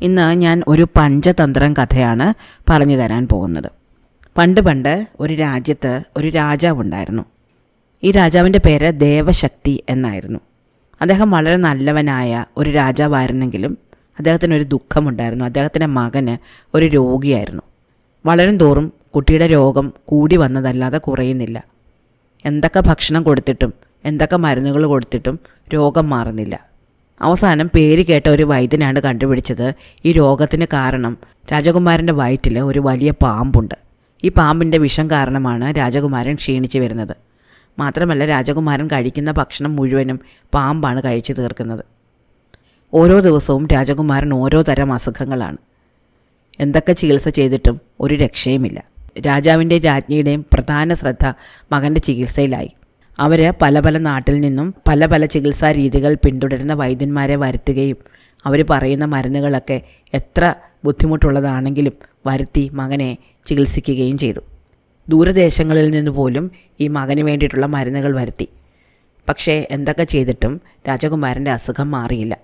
ഇന്ന് ഞാൻ ഒരു പഞ്ചതന്ത്രം കഥയാണ് പറഞ്ഞു തരാൻ പോകുന്നത്. പണ്ട് ഒരു രാജ്യത്ത് ഒരു രാജാവുണ്ടായിരുന്നു. ഈ രാജാവിൻ്റെ പേര് ദേവശക്തി എന്നായിരുന്നു. അദ്ദേഹം വളരെ നല്ലവനായ ഒരു രാജാവായിരുന്നെങ്കിലും അദ്ദേഹത്തിനൊരു ദുഃഖമുണ്ടായിരുന്നു. അദ്ദേഹത്തിൻ്റെ മകന് ഒരു രോഗിയായിരുന്നു. വളരും തോറും കുട്ടിയുടെ രോഗം കൂടി വന്നതല്ലാതെ കുറയുന്നില്ല. എന്തൊക്കെ ഭക്ഷണം കൊടുത്തിട്ടും എന്തൊക്കെ മരുന്നുകൾ കൊടുത്തിട്ടും രോഗം മാറുന്നില്ല. അവസാനം പേര് കേട്ട ഒരു വൈദ്യനാണ് കണ്ടുപിടിച്ചത് ഈ രോഗത്തിന് കാരണം രാജകുമാരൻ്റെ വയറ്റിൽ ഒരു വലിയ പാമ്പുണ്ട്. ഈ പാമ്പിൻ്റെ വിഷം കാരണമാണ് രാജകുമാരൻ ക്ഷീണിച്ച് വരുന്നത്. മാത്രമല്ല രാജകുമാരൻ കഴിക്കുന്ന ഭക്ഷണം മുഴുവനും പാമ്പാണ് കഴിച്ചു തീർക്കുന്നത്. ഓരോ ദിവസവും രാജകുമാരൻ ഓരോ തരം അസുഖങ്ങളാണ്. എന്തൊക്കെ ചികിത്സ ചെയ്തിട്ടും ഒരു രക്ഷയുമില്ല. രാജാവിൻ്റെയും രാജ്ഞിയുടെയും പ്രധാന ശ്രദ്ധ മകൻ്റെ ചികിത്സയിലായി. അവർ പല നാട്ടിൽ നിന്നും പല ചികിത്സാ രീതികൾ പിന്തുടരുന്ന വൈദ്യന്മാരെ വരുത്തുകയും അവർ പറയുന്ന മരുന്നുകളൊക്കെ എത്ര ബുദ്ധിമുട്ടുള്ളതാണെങ്കിലും വരുത്തി മകനെ ചികിത്സിക്കുകയും ചെയ്തു. ദൂരദേശങ്ങളിൽ നിന്ന് പോലും ഈ മകന് വേണ്ടിയിട്ടുള്ള മരുന്നുകൾ വരുത്തി. പക്ഷേ എന്തൊക്കെ ചെയ്തിട്ടും രാജകുമാരൻ്റെ അസുഖം മാറിയില്ല.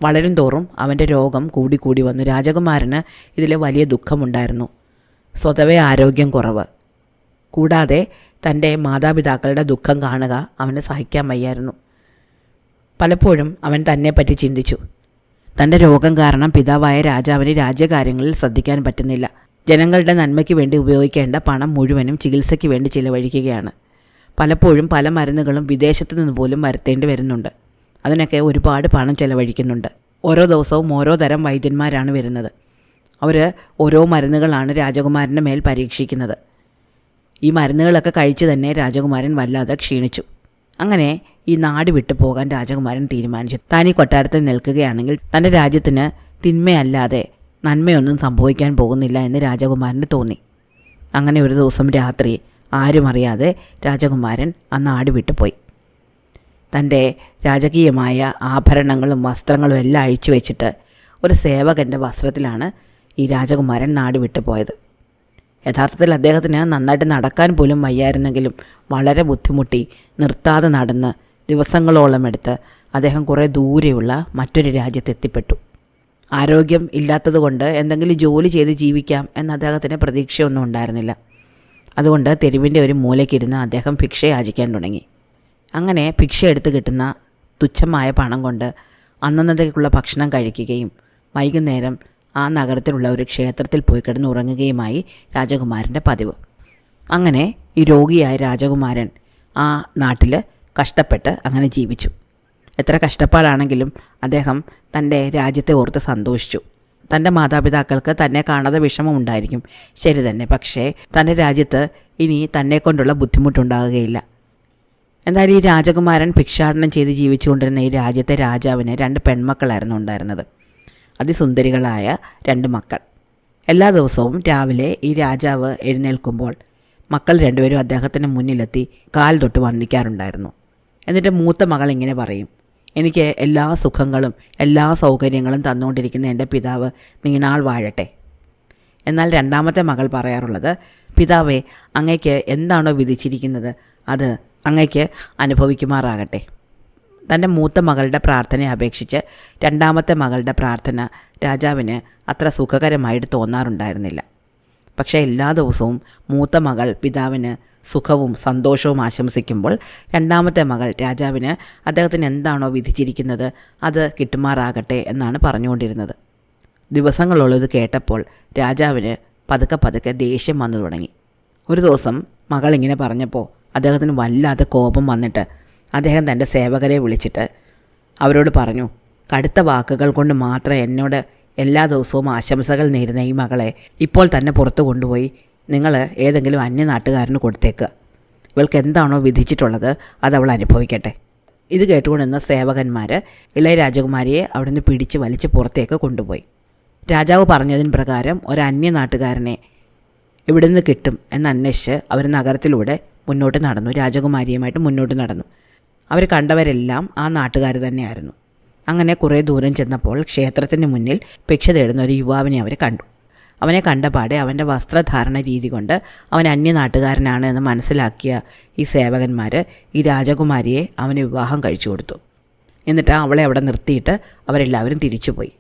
വളരും തോറും അവൻ്റെ രോഗം കൂടി വന്നു. രാജകുമാരന് ഇതിൽ വലിയ ദുഃഖമുണ്ടായിരുന്നു. സ്വതവേ ആരോഗ്യം കുറവ്, കൂടാതെ തൻ്റെ മാതാപിതാക്കളുടെ ദുഃഖം കാണുക അവന് സഹിക്കാൻ വയ്യായിരുന്നു. പലപ്പോഴും അവൻ തന്നെപ്പറ്റി ചിന്തിച്ചു. തൻ്റെ രോഗം കാരണം പിതാവായ രാജാവിന് രാജ്യകാര്യങ്ങളിൽ ശ്രദ്ധിക്കാൻ പറ്റുന്നില്ല. ജനങ്ങളുടെ നന്മയ്ക്ക് വേണ്ടി ഉപയോഗിക്കേണ്ട പണം മുഴുവനും ചികിത്സയ്ക്ക് വേണ്ടി ചിലവഴിക്കുകയാണ്. പലപ്പോഴും പല മരുന്നുകളും വിദേശത്തു നിന്ന് പോലും വരുത്തേണ്ടി വരുന്നുണ്ട്. അതിനൊക്കെ ഒരുപാട് പണം ചിലവഴിക്കുന്നുണ്ട്. ഓരോ ദിവസവും ഓരോ തരം വൈദ്യന്മാരാണ് വരുന്നത്. അവർ ഓരോ മരുന്നുകളാണ് രാജകുമാരൻ്റെ മേൽ പരീക്ഷിക്കുന്നത്. ഈ മരുന്നുകളൊക്കെ കഴിച്ച് തന്നെ രാജകുമാരൻ വല്ലാതെ ക്ഷീണിച്ചു. അങ്ങനെ ഈ നാട് വിട്ടു പോകാൻ രാജകുമാരൻ തീരുമാനിച്ചു. താൻ ഈ കൊട്ടാരത്തിൽ നിൽക്കുകയാണെങ്കിൽ തൻ്റെ രാജ്യത്തിന് തിന്മയല്ലാതെ നന്മയൊന്നും സംഭവിക്കാൻ പോകുന്നില്ല എന്ന് രാജകുമാരന് തോന്നി. അങ്ങനെ ഒരു ദിവസം രാത്രി ആരും അറിയാതെ രാജകുമാരൻ ആ നാട് വിട്ടു പോയി. തൻ്റെ രാജകീയമായ ആഭരണങ്ങളും വസ്ത്രങ്ങളും എല്ലാം അഴിച്ചു വെച്ചിട്ട് ഒരു സേവകൻ്റെ വസ്ത്രത്തിലാണ് ഈ രാജകുമാരൻ നാട് വിട്ടു പോയത്. യഥാർത്ഥത്തിൽ അദ്ദേഹത്തിന് നന്നായിട്ട് നടക്കാൻ പോലും വയ്യായിരുന്നെങ്കിലും വളരെ ബുദ്ധിമുട്ടി നിർത്താതെ നടന്ന് ദിവസങ്ങളോളം എടുത്ത് അദ്ദേഹം കുറേ ദൂരെയുള്ള മറ്റൊരു രാജ്യത്തെത്തിപ്പെട്ടു. ആരോഗ്യം ഇല്ലാത്തതുകൊണ്ട് എന്തെങ്കിലും ജോലി ചെയ്ത് ജീവിക്കാം എന്ന അദ്ദേഹത്തിന് പ്രതീക്ഷയൊന്നും ഉണ്ടായിരുന്നില്ല. അതുകൊണ്ട് തെരുവിൻ്റെ ഒരു മൂലയ്ക്കിരുന്ന് അദ്ദേഹം ഭിക്ഷ യാചിക്കാൻ തുടങ്ങി. അങ്ങനെ ഭിക്ഷ എടുത്ത് കിട്ടുന്ന തുച്ഛമായ പണം കൊണ്ട് അന്നന്നത്തേക്കുള്ള ഭക്ഷണം കഴിക്കുകയും വൈകുന്നേരം ആ നഗരത്തിലുള്ള ഒരു ക്ഷേത്രത്തിൽ പോയി കിടന്നുറങ്ങുകയുമായി രാജകുമാരൻ്റെ പതിവ്. അങ്ങനെ ഈ രോഗിയായ രാജകുമാരൻ ആ നാട്ടിൽ കഷ്ടപ്പെട്ട് അങ്ങനെ ജീവിച്ചു. എത്ര കഷ്ടപ്പാടാണെങ്കിലും അദ്ദേഹം തൻ്റെ രാജ്യത്തെ ഓർത്ത് സന്തോഷിച്ചു. തൻ്റെ മാതാപിതാക്കൾക്ക് തന്നെ കാണാതെ വിഷമമുണ്ടായിരിക്കും, ശരി തന്നെ. പക്ഷേ തൻ്റെ രാജ്യത്ത് ഇനി തന്നെക്കൊണ്ടുള്ള ബുദ്ധിമുട്ടുണ്ടാകുകയില്ല. എന്തായാലും ഈ രാജകുമാരൻ ഭിക്ഷാടനം ചെയ്ത് ജീവിച്ചുകൊണ്ടിരുന്ന ഈ രാജ്യത്തെ രാജാവിന് 2 പെൺമക്കളായിരുന്നു ഉണ്ടായിരുന്നത്. അതിസുന്ദരികളായ 2 മക്കൾ. എല്ലാ ദിവസവും രാവിലെ ഈ രാജാവ് എഴുന്നേൽക്കുമ്പോൾ മക്കൾ 2 പേരും അദ്ദേഹത്തിന് മുന്നിലെത്തി കാൽ തൊട്ട് വന്ദിക്കാറുണ്ടായിരുന്നു. എന്നിട്ട് മൂത്ത മകൾ ഇങ്ങനെ പറയും, എനിക്ക് എല്ലാ സുഖങ്ങളും എല്ലാ സൗകര്യങ്ങളും തന്നുകൊണ്ടിരിക്കുന്ന എൻ്റെ പിതാവ് നീണാൾ വാഴട്ടെ. എന്നാൽ രണ്ടാമത്തെ മകൾ പറയാറുള്ളത്, പിതാവേ, അങ്ങയ്ക്ക് എന്താണോ വിധിച്ചിരിക്കുന്നത് അത് അങ്ങയ്ക്ക് അനുഭവിക്കുമാറാകട്ടെ. തൻ്റെ മൂത്ത മകളുടെ പ്രാർത്ഥനയെ അപേക്ഷിച്ച് രണ്ടാമത്തെ മകളുടെ പ്രാർത്ഥന രാജാവിന് അത്ര സുഖകരമായിട്ട് തോന്നാറുണ്ടായിരുന്നില്ല. പക്ഷേ എല്ലാ ദിവസവും മൂത്ത മകൾ പിതാവിന് സുഖവും സന്തോഷവും ആശംസിക്കുമ്പോൾ രണ്ടാമത്തെ മകൾ രാജാവിന് അദ്ദേഹത്തിന് എന്താണോ വിധിച്ചിരിക്കുന്നത് അത് കിട്ടുമാറാകട്ടെ എന്നാണ് പറഞ്ഞുകൊണ്ടിരുന്നത്. ദിവസങ്ങളുള്ളത് കേട്ടപ്പോൾ രാജാവിന് പതുക്കെ ദേഷ്യം വന്നു തുടങ്ങി. ഒരു ദിവസം മകൾ ഇങ്ങനെ പറഞ്ഞപ്പോൾ അദ്ദേഹത്തിന് വല്ലാതെ കോപം വന്നിട്ട് അദ്ദേഹം തൻ്റെ സേവകരെ വിളിച്ചിട്ട് അവരോട് പറഞ്ഞു, കടുത്ത വാക്കുകൾ കൊണ്ട് മാത്രം എന്നോട് എല്ലാ ദിവസവും ആശംസകൾ നേരുന്ന ഈ മകളെ ഇപ്പോൾ തന്നെ പുറത്തു കൊണ്ടുപോയി നിങ്ങൾ ഏതെങ്കിലും അന്യനാട്ടുകാരന് കൊടുത്തേക്കുക. ഇവൾക്ക് എന്താണോ വിധിച്ചിട്ടുള്ളത് അത് അവൾ അനുഭവിക്കട്ടെ. ഇത് കേട്ടുകൊണ്ടിരുന്ന സേവകന്മാർ ഇളയ രാജകുമാരിയെ അവിടുന്ന് പിടിച്ച് വലിച്ച് പുറത്തേക്ക് കൊണ്ടുപോയി. രാജാവ് പറഞ്ഞതിന് പ്രകാരം ഒരു അന്യനാട്ടുകാരനെ എവിടെ നിന്ന് കിട്ടും എന്നന്വേഷിച്ച് അവർ നഗരത്തിലൂടെ മുന്നോട്ട് നടന്നു. രാജകുമാരിയുമായിട്ട് മുന്നോട്ട് നടന്നു. അവർ കണ്ടവരെല്ലാം ആ നാട്ടുകാർ തന്നെയായിരുന്നു. അങ്ങനെ കുറേ ദൂരം ചെന്നപ്പോൾ ക്ഷേത്രത്തിന് മുന്നിൽ ഭിക്ഷ തേടുന്ന ഒരു യുവാവിനെ അവർ കണ്ടു. അവനെ കണ്ടപാടെ അവൻ്റെ വസ്ത്രധാരണ രീതി കൊണ്ട് അവൻ അന്യനാട്ടുകാരനാണ് എന്ന് മനസ്സിലാക്കിയ ഈ സേവകന്മാർ ഈ രാജകുമാരിയെ അവന് വിവാഹം കഴിച്ചു കൊടുത്തു. എന്നിട്ട് അവളെ അവിടെ നിർത്തിയിട്ട് അവരെല്ലാവരും തിരിച്ചുപോയി.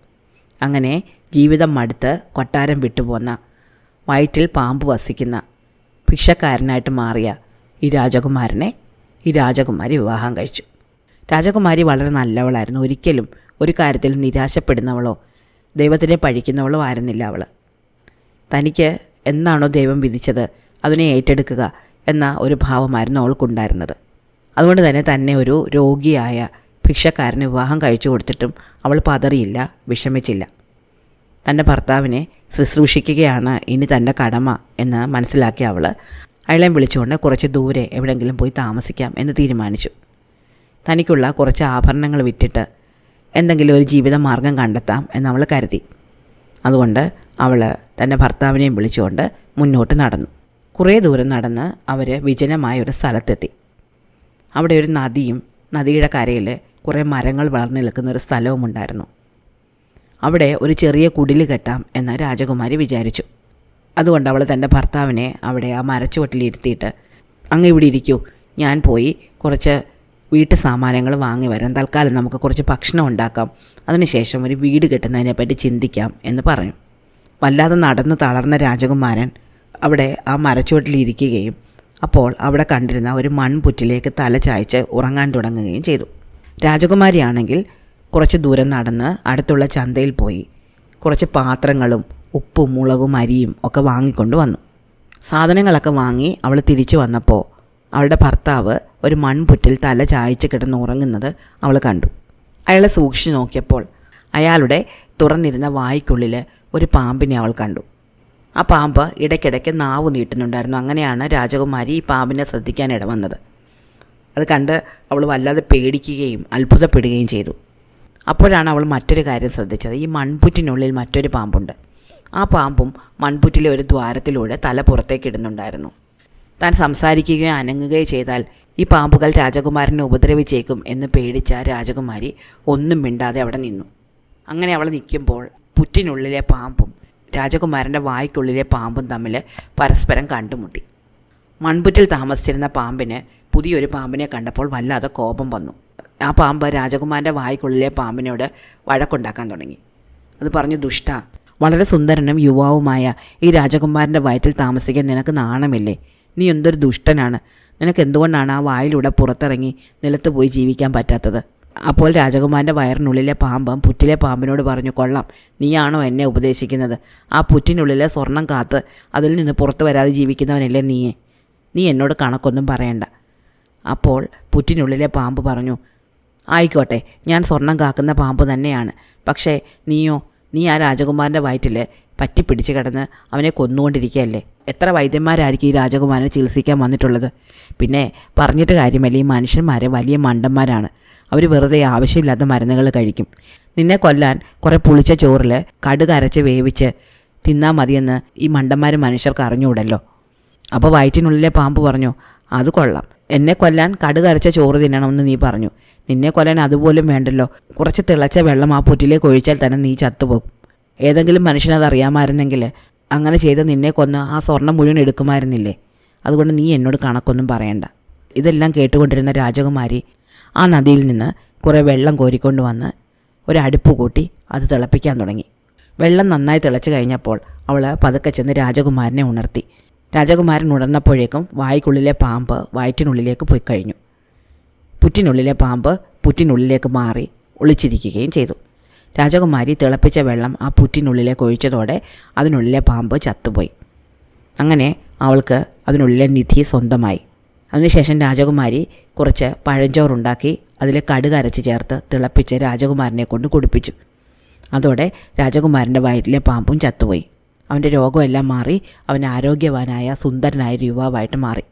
അങ്ങനെ ജീവിതം മടുത്ത് കൊട്ടാരം വിട്ടുപോന്ന, വയറ്റിൽ പാമ്പ് വസിക്കുന്ന ഭിക്ഷക്കാരനായിട്ട് മാറിയ ഈ രാജകുമാരി വിവാഹം കഴിച്ചു. രാജകുമാരി വളരെ നല്ലവളായിരുന്നു. ഒരിക്കലും ഒരു കാര്യത്തിൽ നിരാശപ്പെടുന്നവളോ ദൈവത്തിനെ പഴിക്കുന്നവളോ ആയിരുന്നില്ല അവൾ. തനിക്ക് എന്താണോ ദൈവം വിധിച്ചത് അതിനെ ഏറ്റെടുക്കുക എന്ന ഒരു ഭാവമായിരുന്നു അവൾക്കുണ്ടായിരുന്നത്. അതുകൊണ്ട് തന്നെ ഒരു രോഗിയായ ഭിക്ഷക്കാരന് വിവാഹം കഴിച്ചു കൊടുത്തിട്ടും അവൾ പതറിയില്ല, വിഷമിച്ചില്ല. തൻ്റെ ഭർത്താവിനെ ശുശ്രൂഷിക്കുകയാണ് ഇനി തൻ്റെ കടമ എന്ന് മനസ്സിലാക്കിയ അവൾ അയാളെ വിളിച്ചുകൊണ്ട് കുറച്ച് ദൂരെ എവിടെയെങ്കിലും പോയി താമസിക്കാം എന്ന് തീരുമാനിച്ചു. തനിക്കുള്ള കുറച്ച് ആഭരണങ്ങൾ വിറ്റിട്ട് എന്തെങ്കിലും ഒരു ജീവിത മാർഗം കണ്ടെത്താം എന്നവൾ കരുതി. അതുകൊണ്ട് അവൾ തൻ്റെ ഭർത്താവിനെയും വിളിച്ചുകൊണ്ട് മുന്നോട്ട് നടന്നു. കുറേ ദൂരം നടന്ന് അവർ വിജനമായ ഒരു സ്ഥലത്തെത്തി. അവിടെ ഒരു നദിയും നദിയുടെ കരയിൽ കുറേ മരങ്ങൾ വളർന്നു നിൽക്കുന്ന ഒരു സ്ഥലവും ഉണ്ടായിരുന്നു. അവിടെ ഒരു ചെറിയ കുടിൽ കെട്ടാം എന്ന് രാജകുമാരി വിചാരിച്ചു. അതുകൊണ്ട് അവൾ തൻ്റെ ഭർത്താവിനെ അവിടെ ആ മരച്ചുവട്ടിലിരുത്തിയിട്ട്, അങ്ങ് ഇവിടെ ഇരിക്കൂ, ഞാൻ പോയി കുറച്ച് വീട്ടു സാമാനങ്ങൾ വാങ്ങി വരാം, തൽക്കാലം നമുക്ക് കുറച്ച് ഭക്ഷണം ഉണ്ടാക്കാം, അതിനുശേഷം ഒരു വീട് കെട്ടുന്നതിനെപ്പറ്റി ചിന്തിക്കാം എന്ന് പറഞ്ഞു. വല്ലാതെ നടന്ന് തളർന്ന രാജകുമാരൻ അവിടെ ആ മരച്ചുവട്ടിലിരിക്കുകയും അപ്പോൾ അവിടെ കണ്ടിരുന്ന ഒരു മൺപുറ്റിലേക്ക് തല ചായ്ച്ച് ഉറങ്ങാൻ തുടങ്ങുകയും ചെയ്തു. രാജകുമാരിയാണെങ്കിൽ കുറച്ച് ദൂരം നടന്ന് അടുത്തുള്ള ചന്തയിൽ പോയി കുറച്ച് പാത്രങ്ങളും ഉപ്പും മുളകും അരിയും ഒക്കെ വാങ്ങിക്കൊണ്ട് വന്നു. സാധനങ്ങളൊക്കെ വാങ്ങി അവൾ തിരിച്ചു വന്നപ്പോൾ അവളുടെ ഭർത്താവ് ഒരു മൺപുറ്റിൽ തല ചായ്ച്ച് കിടന്ന് ഉറങ്ങുന്നത് അവൾ കണ്ടു. അയാളെ സൂക്ഷിച്ചു നോക്കിയപ്പോൾ അയാളുടെ തുറന്നിരുന്ന വായ്ക്കുള്ളിൽ ഒരു പാമ്പിനെ അവൾ കണ്ടു. ആ പാമ്പ് ഇടയ്ക്കിടയ്ക്ക് നാവ് നീട്ടുന്നുണ്ടായിരുന്നു. അങ്ങനെയാണ് രാജകുമാരി ഈ പാമ്പിനെ ശ്രദ്ധിക്കാൻ ഇടവന്നത്. അത് കണ്ട് അവൾ വല്ലാതെ പേടിക്കുകയും അത്ഭുതപ്പെടുകയും ചെയ്തു. അപ്പോഴാണ് അവൾ മറ്റൊരു കാര്യം ശ്രദ്ധിച്ചത്. ഈ മൺപുറ്റിനുള്ളിൽ മറ്റൊരു പാമ്പുണ്ട്. ആ പാമ്പും മൺപുറ്റിലെ ഒരു ദ്വാരത്തിലൂടെ തല പുറത്തേക്ക് ഇടുന്നുണ്ടായിരുന്നു. താൻ സംസാരിക്കുകയോ അനങ്ങുകയോ ചെയ്താൽ ഈ പാമ്പുകൾ രാജകുമാരനെ ഉപദ്രവിച്ചേക്കും എന്ന് പേടിച്ച രാജകുമാരി ഒന്നും മിണ്ടാതെ അവിടെ നിന്നു. അങ്ങനെ അവൾ നിൽക്കുമ്പോൾ പുറ്റിനുള്ളിലെ പാമ്പും രാജകുമാരൻ്റെ വായ്ക്കുള്ളിലെ പാമ്പും തമ്മിൽ പരസ്പരം കണ്ടുമുട്ടി. മൺപുറ്റിൽ താമസിച്ചിരുന്ന പാമ്പിന് പുതിയൊരു പാമ്പിനെ കണ്ടപ്പോൾ വല്ലാതെ കോപം വന്നു. ആ പാമ്പ് രാജകുമാരൻ്റെ വായ്ക്കുള്ളിലെ പാമ്പിനോട് വഴക്കുണ്ടാക്കാൻ തുടങ്ങി. അത് പറഞ്ഞു, ദുഷ്ട, വളരെ സുന്ദരനും യുവാവുമായ ഈ രാജകുമാരൻ്റെ വയറ്റിൽ താമസിക്കാൻ നിനക്ക് നാണമില്ലേ? നീ എന്തൊരു ദുഷ്ടനാണ്! നിനക്ക് എന്തുകൊണ്ടാണ് ആ വായിലൂടെ പുറത്തിറങ്ങി നിലത്ത് പോയി ജീവിക്കാൻ പറ്റാത്തത്? അപ്പോൾ രാജകുമാരൻ്റെ വയറിനുള്ളിലെ പാമ്പം പുറ്റിലെ പാമ്പിനോട് പറഞ്ഞു, കൊള്ളാം, നീയാണോ എന്നെ ഉപദേശിക്കുന്നത്? ആ പുറ്റിനുള്ളിലെ സ്വർണം കാത്ത് അതിൽ നിന്ന് പുറത്തു വരാതെ ജീവിക്കുന്നവനല്ലേ നീ എന്നോട് കണക്കൊന്നും പറയണ്ട. അപ്പോൾ പുറ്റിനുള്ളിലെ പാമ്പ് പറഞ്ഞു, ആയിക്കോട്ടെ, ഞാൻ സ്വർണം കാക്കുന്ന പാമ്പ് തന്നെയാണ്. പക്ഷേ നീ ആ രാജകുമാരൻ്റെ വയറ്റിൽ പറ്റിപ്പിടിച്ച് കിടന്ന് അവനെ കൊന്നുകൊണ്ടിരിക്കുകയല്ലേ? എത്ര വൈദ്യന്മാരായിരിക്കും ഈ രാജകുമാരനെ ചികിത്സിക്കാൻ വന്നിട്ടുള്ളത്? പിന്നെ പറഞ്ഞിട്ട് കാര്യമല്ല, ഈ മനുഷ്യന്മാരെ വലിയ മണ്ടന്മാരാണ്. അവർ വെറുതെ ആവശ്യമില്ലാത്ത മരുന്നുകൾ കഴിക്കും. നിന്നെ കൊല്ലാൻ കുറേ പുളിച്ച ചോറിൽ കടുക് അരച്ച് വേവിച്ച് തിന്നാൽ മതിയെന്ന് ഈ മണ്ടന്മാർ മനുഷ്യർക്ക് അറിഞ്ഞുകൂടല്ലോ. അപ്പോൾ വയറ്റിനുള്ളിലെ പാമ്പ് പറഞ്ഞു, അത് കൊള്ളാം, എന്നെ കൊല്ലാൻ കടുക് അരച്ച ചോറ് തിന്നണമെന്ന് നീ പറഞ്ഞു. നിന്നെ കൊല്ലാൻ അതുപോലും വേണ്ടല്ലോ. കുറച്ച് തിളച്ച വെള്ളം ആ പുറ്റിലേക്ക് ഒഴിച്ചാൽ തന്നെ നീ ചത്തുപോകും. ഏതെങ്കിലും മനുഷ്യനത് അറിയാമായിരുന്നെങ്കിൽ അങ്ങനെ ചെയ്ത് നിന്നെ കൊന്ന് ആ സ്വർണം മുഴുവൻ എടുക്കുമായിരുന്നില്ലേ? അതുകൊണ്ട് നീ എന്നോട് കണക്കൊന്നും പറയണ്ട. ഇതെല്ലാം കേട്ടുകൊണ്ടിരുന്ന രാജകുമാരി ആ നദിയിൽ നിന്ന് കുറേ വെള്ളം കോരിക്കൊണ്ട് വന്ന് ഒരടുപ്പ് കൂട്ടി അത് തിളപ്പിക്കാൻ തുടങ്ങി. വെള്ളം നന്നായി തിളച്ച് കഴിഞ്ഞപ്പോൾ അവൾ പതുക്കെ ചെന്ന് രാജകുമാരനെ ഉണർത്തി. രാജകുമാരൻ ഉണർന്നപ്പോഴേക്കും വായ്ക്കുള്ളിലെ പാമ്പ് വയറ്റിനുള്ളിലേക്ക് പോയി കഴിഞ്ഞു. പുറ്റിനുള്ളിലെ പാമ്പ് പുറ്റിനുള്ളിലേക്ക് മാറി ഒളിച്ചിരിക്കുകയും ചെയ്തു. രാജകുമാരി തിളപ്പിച്ച വെള്ളം ആ പുറ്റിനുള്ളിലേക്ക് ഒഴിച്ചതോടെ അതിനുള്ളിലെ പാമ്പ് ചത്തുപോയി. അങ്ങനെ അവൾക്ക് അതിനുള്ളിലെ നിധി സ്വന്തമായി. അതിനുശേഷം രാജകുമാരി കുറച്ച് പഴഞ്ചോറുണ്ടാക്കി അതിൽ കടുക് അരച്ച് ചേർത്ത് തിളപ്പിച്ച് രാജകുമാരനെ കൊണ്ട് കുടിപ്പിച്ചു. അതോടെ രാജകുമാരൻ്റെ വയറ്റിലെ പാമ്പും ചത്തുപോയി. അവൻ്റെ രോഗമെല്ലാം മാറി അവൻ ആരോഗ്യവാനായ സുന്ദരനായ ഒരു യുവാവായിട്ട് മാറി.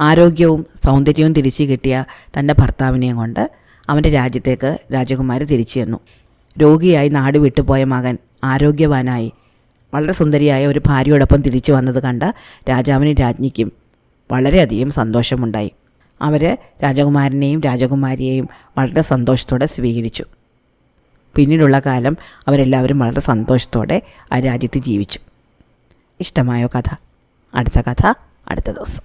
ആരോഗ്യവും സൗന്ദര്യവും തിരിച്ചു കിട്ടിയ തൻ്റെ ഭർത്താവിനെയും കൊണ്ട് അവൻ്റെ രാജ്യത്തേക്ക് രാജകുമാരി തിരിച്ചു ചെന്നു. രോഗിയായി നാട് വിട്ടുപോയ മകൻ ആരോഗ്യവാനായി വളരെ സുന്ദരിയായ ഒരു ഭാര്യയോടൊപ്പം തിരിച്ചു വന്നത് കണ്ട രാജാവിനും രാജ്ഞിക്കും വളരെയധികം സന്തോഷമുണ്ടായി. അവർ രാജകുമാരനെയും രാജകുമാരിയെയും വളരെ സന്തോഷത്തോടെ സ്വീകരിച്ചു. പിന്നീടുള്ള കാലം അവരെല്ലാവരും വളരെ സന്തോഷത്തോടെ ആ രാജ്യത്ത് ജീവിച്ചു. ഇഷ്ടമായോ കഥ? അടുത്ത കഥ അടുത്ത ദിവസം.